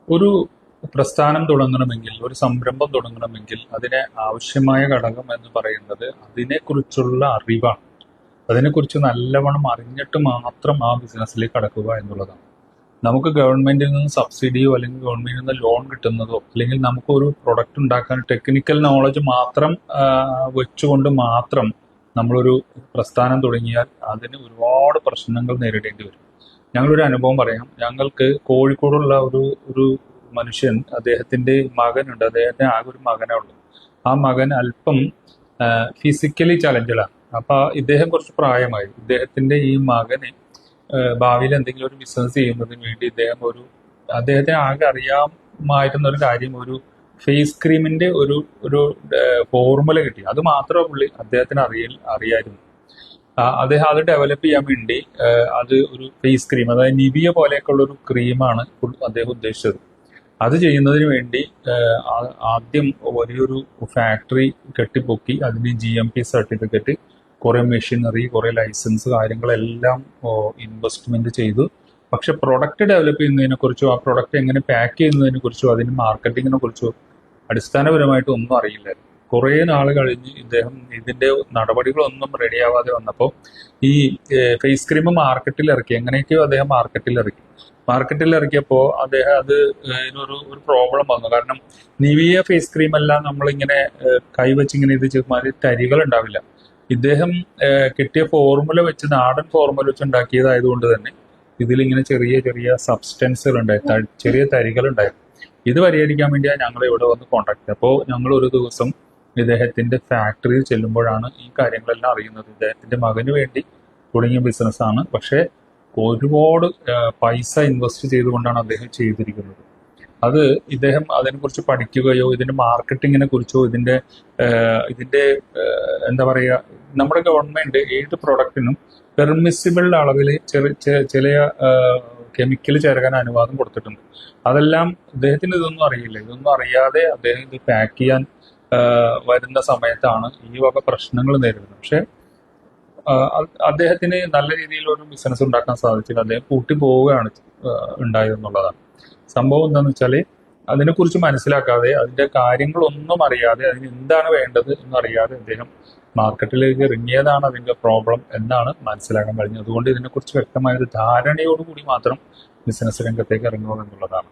ഒരു പ്രസ്ഥാനം തുടങ്ങണമെങ്കിൽ, ഒരു സംരംഭം തുടങ്ങണമെങ്കിൽ അതിനെ ആവശ്യമായ ഘടകം എന്ന് പറയുന്നത് അതിനെക്കുറിച്ചുള്ള അറിവാണ്. അതിനെക്കുറിച്ച് നല്ലവണ്ണം അറിഞ്ഞിട്ട് മാത്രം ആ ബിസിനസ്സിലേക്ക് കടക്കുക എന്നുള്ളതാണ്. നമുക്ക് ഗവൺമെന്റിൽ നിന്ന് സബ്സിഡിയോ അല്ലെങ്കിൽ ഗവൺമെന്റിൽ നിന്ന് ലോൺ കിട്ടുന്നതോ അല്ലെങ്കിൽ നമുക്കൊരു പ്രൊഡക്റ്റ് ഉണ്ടാക്കാൻ ടെക്നിക്കൽ നോളജ് മാത്രം വെച്ചുകൊണ്ട് മാത്രം നമ്മളൊരു പ്രസ്ഥാനം തുടങ്ങിയാൽ അതിന് ഒരുപാട് പ്രശ്നങ്ങൾ നേരിടേണ്ടി വരും. ഞങ്ങളൊരു അനുഭവം പറയാം. ഞങ്ങൾക്ക് കോഴിക്കോടുള്ള ഒരു മനുഷ്യൻ, അദ്ദേഹത്തിന്റെ മകനുണ്ട്. അദ്ദേഹത്തിന് ആകെ ഒരു മകനേ ഉള്ളൂ. ആ മകൻ അല്പം ഫിസിക്കലി ചലഞ്ചഡാണ്. അപ്പൊ ഇദ്ദേഹം കുറച്ച് പ്രായമായി. ഇദ്ദേഹത്തിന്റെ ഈ മകന് ഭാവിയിൽ എന്തെങ്കിലും ഒരു ബിസിനസ് ചെയ്യുന്നതിന് വേണ്ടി അദ്ദേഹത്തിന് ആകെ അറിയാമായിരുന്ന ഒരു കാര്യം, ഒരു ഫേസ് ക്രീമിന്റെ ഒരു ഒരു ഫോർമുല കിട്ടി. അത് മാത്രമേ അദ്ദേഹത്തിന് അറിയായിരുന്നു. അദ്ദേഹം അത് ഡെവലപ്പ് ചെയ്യാൻ വേണ്ടി അത് ഒരു ഫേസ് ക്രീം, അതായത് നിവിയ പോലെയൊക്കെയുള്ള ഒരു ക്രീമാണ് അദ്ദേഹം ഉദ്ദേശിച്ചത്. അത് ചെയ്യുന്നതിന് വേണ്ടി ആദ്യം വലിയൊരു ഫാക്ടറി കെട്ടിപ്പൊക്കി അതിന് GMP സർട്ടിഫിക്കറ്റ്, കുറെ മെഷീനറി, കുറെ ലൈസൻസ് കാര്യങ്ങളെല്ലാം ഇൻവെസ്റ്റ്മെന്റ് ചെയ്തു. പക്ഷെ പ്രൊഡക്റ്റ് ഡെവലപ്പ് ചെയ്യുന്നതിനെ കുറിച്ചോ ആ പ്രൊഡക്റ്റ് എങ്ങനെ പാക്ക് ചെയ്യുന്നതിനെ കുറിച്ചോ അതിന് മാർക്കറ്റിങ്ങിനെ കുറിച്ചോ അടിസ്ഥാനപരമായിട്ട് ഒന്നും അറിയില്ലായിരുന്നു. കുറെ നാൾ കഴിഞ്ഞ് ഇദ്ദേഹം ഇതിന്റെ നടപടികളൊന്നും റെഡിയാവാതെ വന്നപ്പോൾ ഈ ഫേസ് ക്രീം മാർക്കറ്റിൽ ഇറക്കി. എങ്ങനെയൊക്കെയോ അദ്ദേഹം മാർക്കറ്റിൽ ഇറക്കിയപ്പോൾ അദ്ദേഹം ഒരു പ്രോബ്ലം വന്നു. കാരണം നിവിയ ഫേസ് ക്രീം എല്ലാം നമ്മളിങ്ങനെ കൈവച്ചിങ്ങനെ ഇത് ചെയ്താൽ തരികൾ ഉണ്ടാവില്ല. ഇദ്ദേഹം കിട്ടിയ ഫോർമുല വെച്ച്, നാടൻ ഫോർമുല വെച്ച് ഉണ്ടാക്കിയതായതുകൊണ്ട് തന്നെ ഇതിലിങ്ങനെ ചെറിയ ചെറിയ സബ്സ്റ്റൻസുകൾ ഉണ്ടായി, ചെറിയ തരികൾ ഉണ്ടായിരുന്നു. ഇത് പരിഹരിക്കാൻ വേണ്ടിയാണ് ഞങ്ങൾ ഇവിടെ വന്ന് കോണ്ടാക്ട് ചെയ്തത്. അപ്പോൾ ഞങ്ങൾ ഒരു ദിവസം ഇദ്ദേഹത്തിന്റെ ഫാക്ടറിയിൽ ചെല്ലുമ്പോഴാണ് ഈ കാര്യങ്ങളെല്ലാം അറിയുന്നത്. ഇദ്ദേഹത്തിന്റെ മകന് വേണ്ടി തുടങ്ങിയ ബിസിനസ്സാണ്. പക്ഷെ ഒരുപാട് പൈസ ഇൻവെസ്റ്റ് ചെയ്തുകൊണ്ടാണ് അദ്ദേഹം ചെയ്തിരിക്കുന്നത്. അത് ഇദ്ദേഹം അതിനെക്കുറിച്ച് പഠിക്കുകയോ ഇതിന്റെ മാർക്കറ്റിങ്ങിനെ കുറിച്ചോ ഇതിന്റെ എന്താ പറയുക, നമ്മുടെ ഗവൺമെന്റ് ഏത് പ്രൊഡക്റ്റിനും പെർമിസിബിൾ അളവിൽ ചില കെമിക്കൽ ചേർക്കാൻ അനുവാദം കൊടുത്തിട്ടുണ്ട്. അതെല്ലാം ഇദ്ദേഹത്തിന് ഇതൊന്നും അറിയില്ല. ഇതൊന്നും അറിയാതെ അദ്ദേഹം ഇത് പാക്ക് ചെയ്യാൻ വരുന്ന സമയത്താണ് ഈ വക പ്രശ്നങ്ങൾ നേരിടുന്നത്. പക്ഷെ അദ്ദേഹത്തിന് നല്ല രീതിയിൽ ഒരു ബിസിനസ് ഉണ്ടാക്കാൻ സാധിച്ചില്ല. അദ്ദേഹം കൂട്ടി പോവുകയാണ് ഉണ്ടായതെന്നുള്ളതാണ്. സംഭവം എന്താണെന്ന് വെച്ചാൽ അതിനെക്കുറിച്ച് മനസ്സിലാക്കാതെ, അതിന്റെ കാര്യങ്ങളൊന്നും അറിയാതെ, അതിന് എന്താണ് വേണ്ടത് എന്നറിയാതെ അദ്ദേഹം മാർക്കറ്റിലേക്ക് ഇറങ്ങിയതാണ് അതിന്റെ പ്രോബ്ലം എന്നാണ് മനസ്സിലാക്കാൻ കഴിഞ്ഞത്. അതുകൊണ്ട് ഇതിനെക്കുറിച്ച് വ്യക്തമായ ഒരു ധാരണയോടുകൂടി മാത്രം ബിസിനസ് രംഗത്തേക്ക് ഇറങ്ങുക എന്നുള്ളതാണ്.